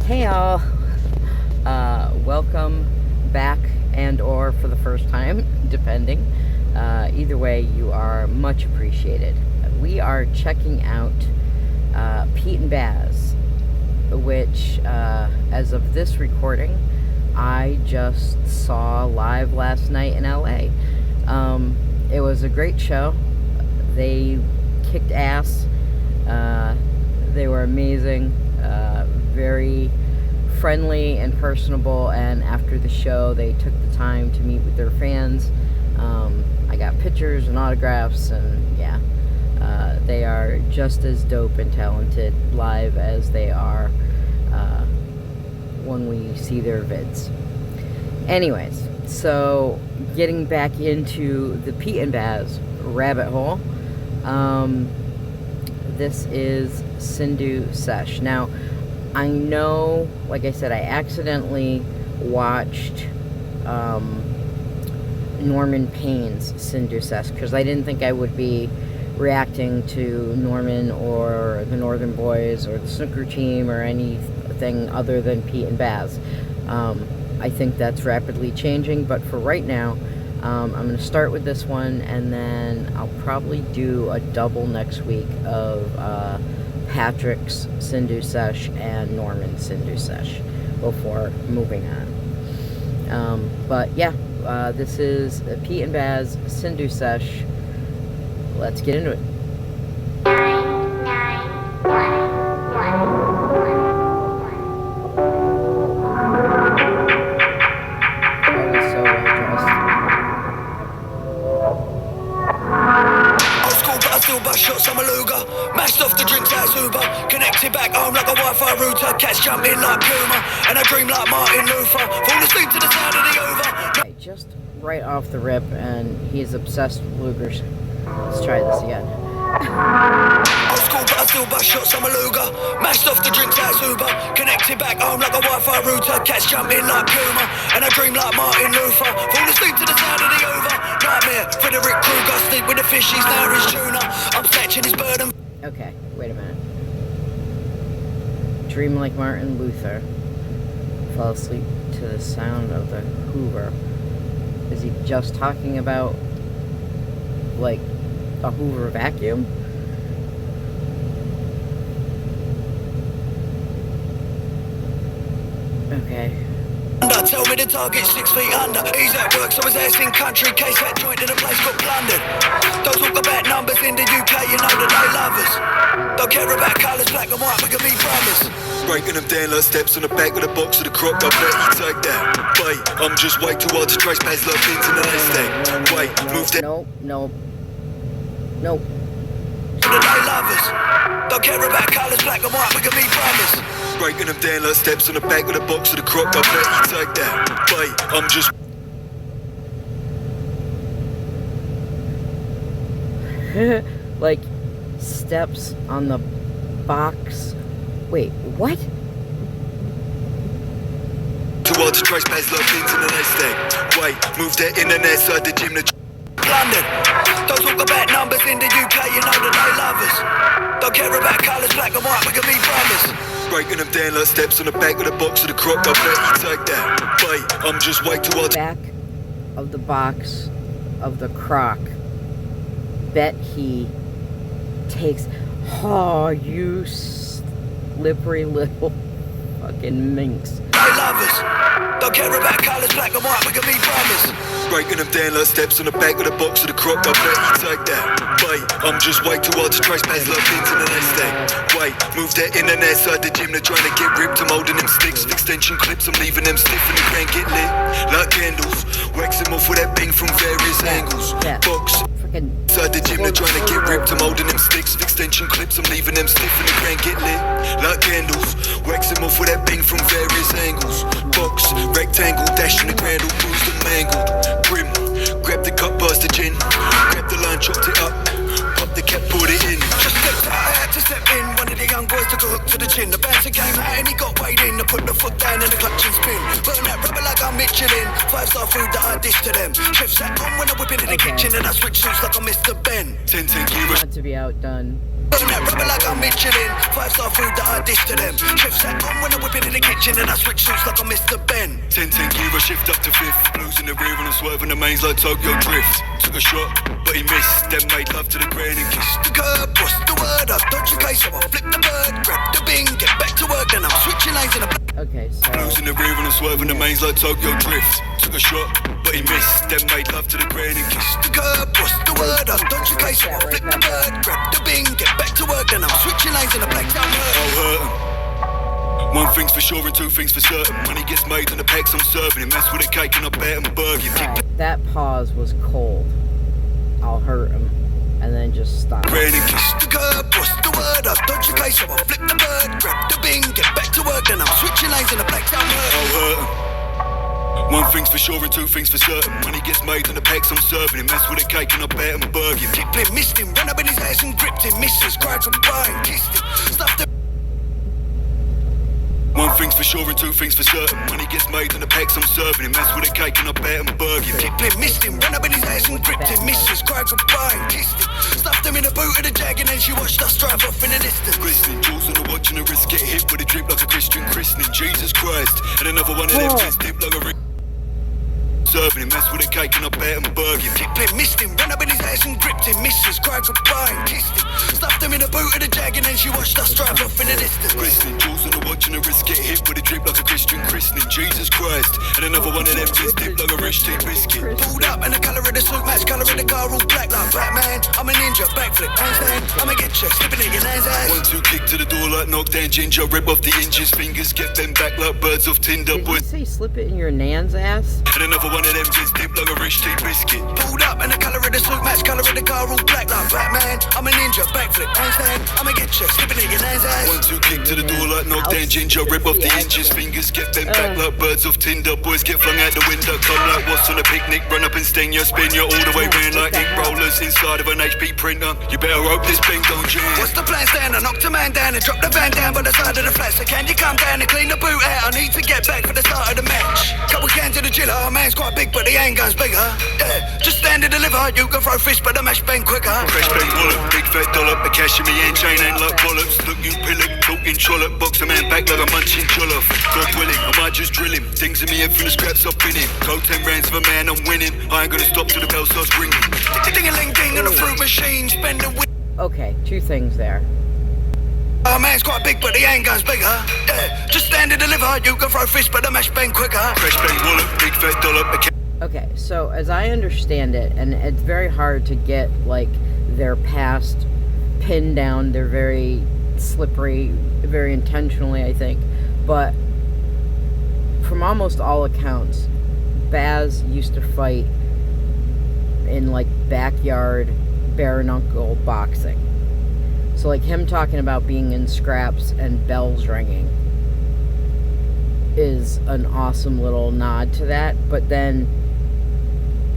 Hey all, welcome back and or for the first time, depending. Either way, you are much appreciated. We are checking out Pete and BAS, which as of this recording, I just saw live last night in LA. It was a great show. They kicked ass. They were amazing. Very friendly and personable, and after the show they took the time to meet with their fans. I got pictures and autographs, and yeah, they are just as dope and talented live as they are when we see their vids. Anyways, so getting back into the Pete and BAS rabbit hole, this is Sindhu Sesh. Now, I know, like I said, I accidentally watched Norman Payne's Sindhu Sesh because I didn't think I would be reacting to Norman or the Northern Boys or the snooker team or anything other than Pete and BAS. I think that's rapidly changing, but for right now, I'm going to start with this one, and then I'll probably do a double next week of Patrick's Sindhu Sesh and Norman's Sindhu Sesh before moving on. But yeah, this is Pete and BAS Sindhu Sesh. Let's get into it. Shots on my Luger, mashed off the drinks out Uber, connected back home like a Wi-Fi router, cats jumping like Puma, and I dream like Martin Luther, fall asleep to the sound of the over. Okay, just right off the rip, and he's obsessed with Lugers. Let's try this again. Old school, but I still bust shots on my Luger, mashed off the drinks out Uber, connected back home like a Wi-Fi router, cats jumping like Puma, and I dream like Martin Luther, fall asleep to the sound of the over. Nightmare, Frederick Krueger, sleep with the fishies, now his tuna. I'm snatching his burden. Okay, wait a minute. Dream like Martin Luther. Fall asleep to the sound of the Hoover. Is he just talking about, like, a Hoover vacuum? Okay. Tell me the target 6 feet under. He's at work, so his ass in country. Case that joint in a place got plundered. Don't talk about numbers in the UK, you know that they love us. Don't care about colours, black and white, we can be brothers. Breaking them down like steps on the back of the box of the crook. I bet you take that. Wait, I'm just way too hard to trace past love into the nest. Wait, move that. Nope. That they love us. Don't care about colours, black and white, we can be brothers. Breaking them down like steps on the back of the box of the crook. I bet you take that. Wait, I'm just. Like, steps on the box. Wait, what? Too hard to trace past love into the nest. Wait, move that internet side the gym to London. Don't talk about numbers in the UK, you know that they love us. Don't care about colours, black and white, we can be brothers. Breaking them down like steps on the back of the box of the crook. I bet you take that. Wait, I'm just way too hard. Back of the box of the crock. Bet he takes. Oh, you slippery little fucking minx. They love us. Don't care about colours, black and white, we can be brothers. Breaking them down like steps on the back of the box of the crook. I bet you take that. Wait, I'm just way too hard to trace past love into the nest. Wait, move that internet side the gym, they're trying to get ripped. I'm holding them sticks, extension clips, I'm leaving them stiff and they can't get lit. Like candles, wax them off with that bing from various angles. Box. Inside the gym, they're trying to get ripped. I'm holding them sticks, extension clips, I'm leaving them stiff and they can't get lit. Like candles, wax them off with that bing from various angles. Box, rectangle, dash in the cradle, bruised and mangled. Grim, grab the cup, burst the gin. Grab the line, chopped it up. Pop the cap, put it in. Just stepped out, I had to step in. One of the young boys took a hook to the chin. The bouncer came out and he got weighed in. I put the foot down in the clutch and spin. Burn that rubber like I'm Michelin. 5-star food that I dish to them. Chef sat on when I whip into the kitchen and I switch suits like I'm Mr. Ben. 10 Not to be outdone. Burn that rubber like I'm Michelin. 5-star food that I dish to them. Chef sat on when I whip it in the kitchen, and I switch suits like I'm Mr. Ben. 10-10 gear, I shift up to 5th. Blues in the rear and I'm swerving the mains like Tokyo Drift. Took a shot, but he missed. Then made love to the grain and kissed the curb. What's the word? I dodge the case, so I flip the bird. Grab the bing, get back to work, then I'm switching lanes in the Okay, so blues in the rear and I'm swerving the mains like Tokyo Drift. Took a shot, but he missed. Then made love to the grain and kissed the curb. What's the word? I dodge the case, so I flip the bird. Grab the bing, get back to work, then I'm switching lanes in the black town. I'll hurt him. One thing's for sure and two things for certain. Money gets made and the packs I'm serving him. Mess with a cake and I bet him burger. Right, that pause was cold. I'll hurt him. And then just stop. Rain and kiss the curb, what's the word? I dodge the case, so I flip the bird. Grab the bing, get back to work, then I'm switching lanes in the black town. I'll hurt him. One thing's for sure and two things for certain. Money gets made and the packs I'm serving him. Mess with a cake and I bet him burger. Kipling missed him, ran up in his ass and gripped him. Misses, cried goodbye and kissed him. Stuffed him. One thing's for sure and two things for certain. Money gets made and the packs I'm serving him. Mess with a cake and I bet him burger. Kipling missed him, ran up in his ass and gripped him. Misses, cried goodbye and kissed him. Stuffed him in the boot of the Jag and then she watched us drive off in the distance. Glistening, jewels on the watch and the wrist get hit with a drip like a Christian christening. Jesus Christ, and another one of them just dip like a ring. Serving him, mess with a cake and I bet him burger. Kipling missed him, ran up in his ass and gripped him. Misses, cried goodbye and kissed him. Stuffed him in the boot of the Jag and then she watched us drive off in the distance. Glistening, jewels on the watch and the wrist get hit with a drip like a Christian christening. Jesus Christ, and another one of them just dip like a rich tea biscuit. Pulled up and the colour of the suit match, colour of the car all black like Batman. I'm a ninja, backflip, handstand. I'ma get you, slipping in your land's ass. 1-2 kick to the door like knockdown ginger. Rip off the hinges, fingers get them back like birds off Tinder. Did you say slip it in your nan's ass? And another one of them just dip like a rich tea biscuit. Pulled up and the colour of the suit match, colour of the car all black like Batman. I'm a ninja, backflip, handstand. I'ma get you, slipping in your land's ass. 1-2 kick to the door like knockdown ginger. Rip off the hinges, fingers get them back like birds off Tinder. Boys get flung out the window, come like what's on a picnic. Run up and sting you, spin you all the way round like ink rollers inside of an HP printer. You better hope this thing don't jam. What's the plan, Stan? I knocked a man down and dropped the van down by the side of the flat. So can you come down and clean the boot out? I need to get back for the start of the match. Couple cans of the chiller, man's quite big but the handgun's bigger. Yeah, just stand and deliver. You can throw fists but the mash bang quicker. Fresh bang wallet, big fat dollop. The cash in me hand chain ain't like bollocks. Look you pillock, talking trollop. Box a man back like a munching jollof. God willing, I might just drill him. Things in me head from the scraps up in him. Cold 10 rounds of a man, I'm winning. I ain't gonna stop till the bell starts ringing. Ding-a-ling-ding on the fruit machine. Spend a week. Okay, two things there. Oh, man's quite big, but the handgun's bigger. Yeah, just stand and deliver. You can throw fists, but the mash bang quicker. Fresh bang wallet, big fat dollop. Okay, so as I understand it, and it's very hard to get like their past pinned down. They're very slippery, very intentionally, I think. But from almost all accounts, Baz used to fight in like backyard bare knuckle boxing. So like him talking about being in scraps and bells ringing is an awesome little nod to that. But then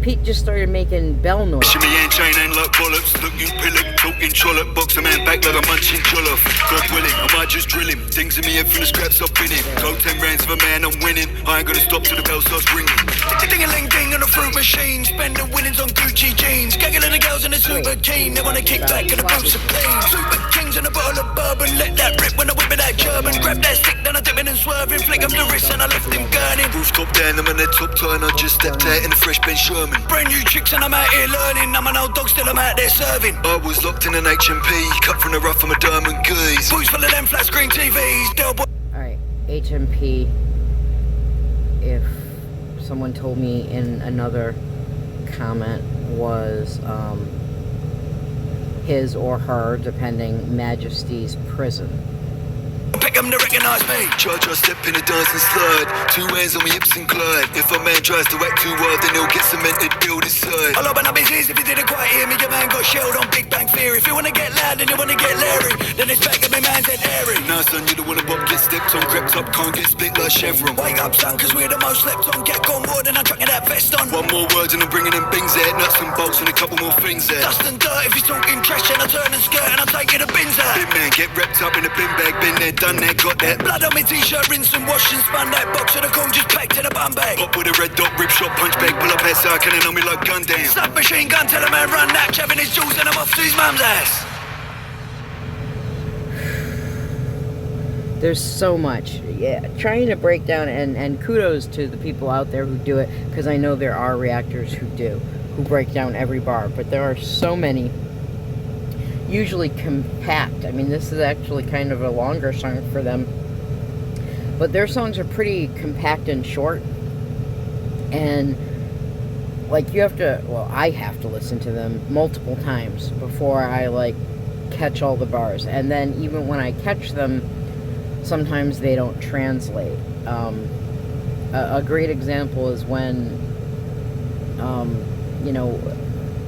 Pete just started making bell noises. Shimmy and chain ain't like bollocks. Look you pillock, talking trollop. Box a man back like a munching jollof. God willing, I might just drill him. Things in me head from the scraps up in him. Cold 10 rounds of a man, I'm winning. I ain't gonna stop till the bell starts ringing. Ding-a-ling-ding on the fruit machine. Spend the winnings on Gucci jeans. Gaggling the girls in the super keen. They wanna kick back and the boots are clean. Super kings and a bottle of bourbon. Let that rip when I whip it that German. Grab that stick, then I dip it and swerving. Flick up the wrist and I lift him gurning. Rooftop down, I'm in the top tie and I just stepped out in a fresh Ben Sherman. Brand new chicks and I'm out here learning. I'm an old dog, still I'm out there serving. I was locked in an H&P, cut from the rough, I'm a diamond goose. Boots full of them flat screen TVs. Alright, HMP. If someone told me in another comment was his or her, depending, Majesty's prison. Pick 'em to recognise me. Charge, I step in a dance and slide. 2 hands on my hips and glide. If a man tries to act too wild, then he'll get cemented, build his side. I'll open up his ears if you didn't quite hear me. Your man got shelled on Big Bang Theory. If you wanna get loud and you wanna get Larry, then it's back at me man's head airy. Nah, son, you don't wanna bop, get stepped on, crept up, can't get split like Chevron. Wake up, son, cause we're the most slept on. Get gone more than I'm chucking that vest on. One more word and I'm bringing them bings there. Nuts and bolts and a couple more things there. Dust and dirt if he's talking trash, and I turn and skirt and I take you to bins out. Big man, get wrapped up in a bin bag, been there, done that, got that. Blood on my t-shirt, rinse and wash and spun that box of the corn just packed in a bum bag. Pop with a red dot, rip shot, punch bag, pull up outside, cannon on me like gun down. Snap machine gun, tell a man run that, having his jewels and I'm off to his mum's ass. There's so much. Yeah, trying to break down, and kudos to the people out there who do it, because I know there are reactors who break down every bar, but there are so many, usually compact. I mean, this is actually kind of a longer song for them, but their songs are pretty compact and short, and like you have to, well, I have to listen to them multiple times before I like catch all the bars, and then even when I catch them, sometimes they don't translate. A great example is when, you know,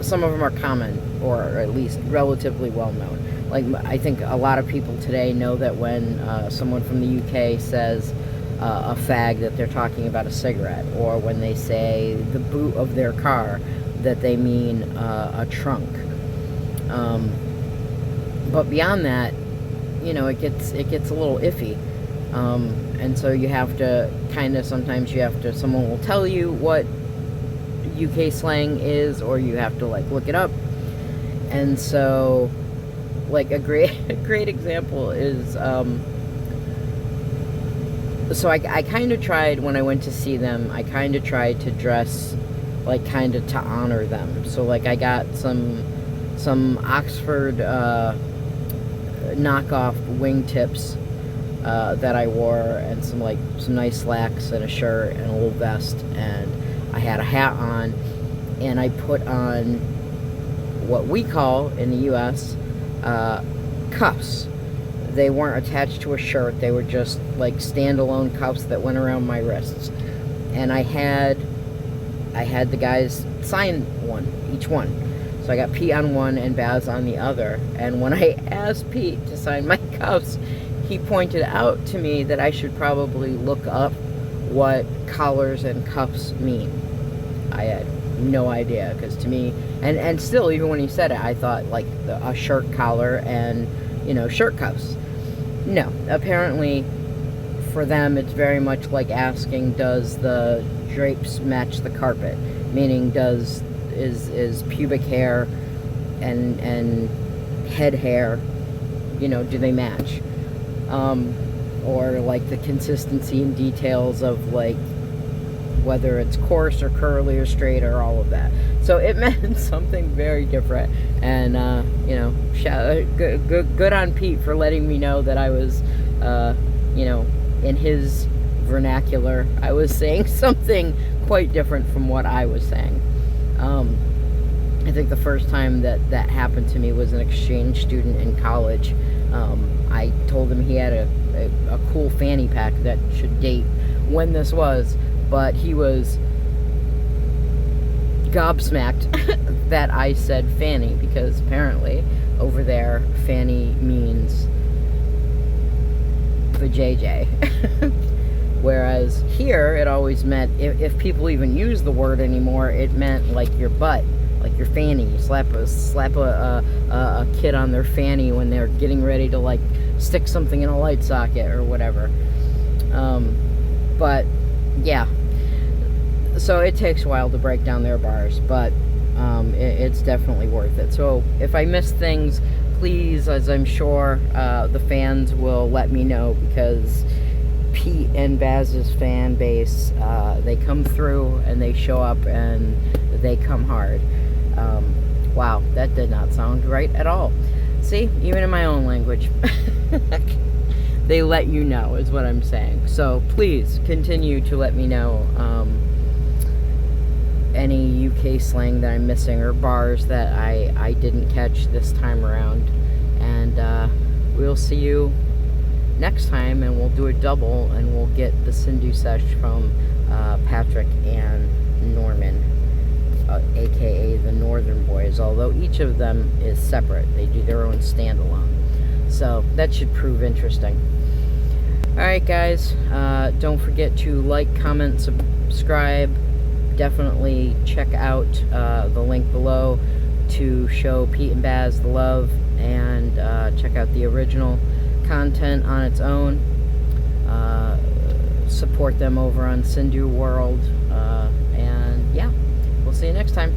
some of them are common, or at least relatively well known. Like, I think a lot of people today know that when someone from the UK says a fag, that they're talking about a cigarette, or when they say the boot of their car, that they mean a trunk. But beyond that, you know, it gets a little iffy, and so you have to sometimes you have to, someone will tell you what UK slang is, or you have to like look it up. And so, like a great example is, so I kind of tried, when I went to see them, I kind of tried to dress like kind of to honor them. So like I got some Oxford knockoff wingtips that I wore, and some nice slacks and a shirt and a little vest, and I had a hat on, and I put on what we call in the US cuffs. They weren't attached to a shirt, they were just like standalone cuffs that went around my wrists, and I had the guys sign each one. So I got Pete on one and Baz on the other, and when I asked Pete to sign my cuffs, he pointed out to me that I should probably look up what collars and cuffs mean. I had no idea, because to me, and still, even when he said it, I thought like a shirt collar and, you know, shirt cuffs. No, apparently for them it's very much like asking, does the drapes match the carpet? Meaning, is pubic hair and head hair, you know, do they match? Or like the consistency and details of like whether it's coarse or curly or straight or all of that. So it meant something very different, and you know, good on Pete for letting me know that I was, you know, in his vernacular, I was saying something quite different from what I was saying. I think the first time that happened to me was an exchange student in college. I told him he had a cool fanny pack that should date when this was, but he was gobsmacked that I said fanny, because apparently over there fanny means vajayjay. Whereas here it always meant, if people even use the word anymore, it meant like your butt, like your fanny. You slap a kid on their fanny when they're getting ready to like stick something in a light socket or whatever. But yeah, so it takes a while to break down their bars, but it's definitely worth it. So if I miss things, please, as I'm sure the fans will let me know, because Pete and Baz's fan base, they come through and they show up and they come hard. Wow, that did not sound right at all. See, even in my own language, they let you know, is what I'm saying. So please continue to let me know any UK slang that I'm missing, or bars that I didn't catch this time around. And we'll see you next time, and we'll do a double, and we'll get the Sindhu Sesh from Patrick and Norman, aka the Northern Boys, although each of them is separate. They do their own standalone, so that should prove interesting. Alright guys, don't forget to like, comment, subscribe. Definitely check out the link below to show Pete and Baz the love, and check out the original content on its own. Support them over on Sindhu World, and yeah, we'll see you next time.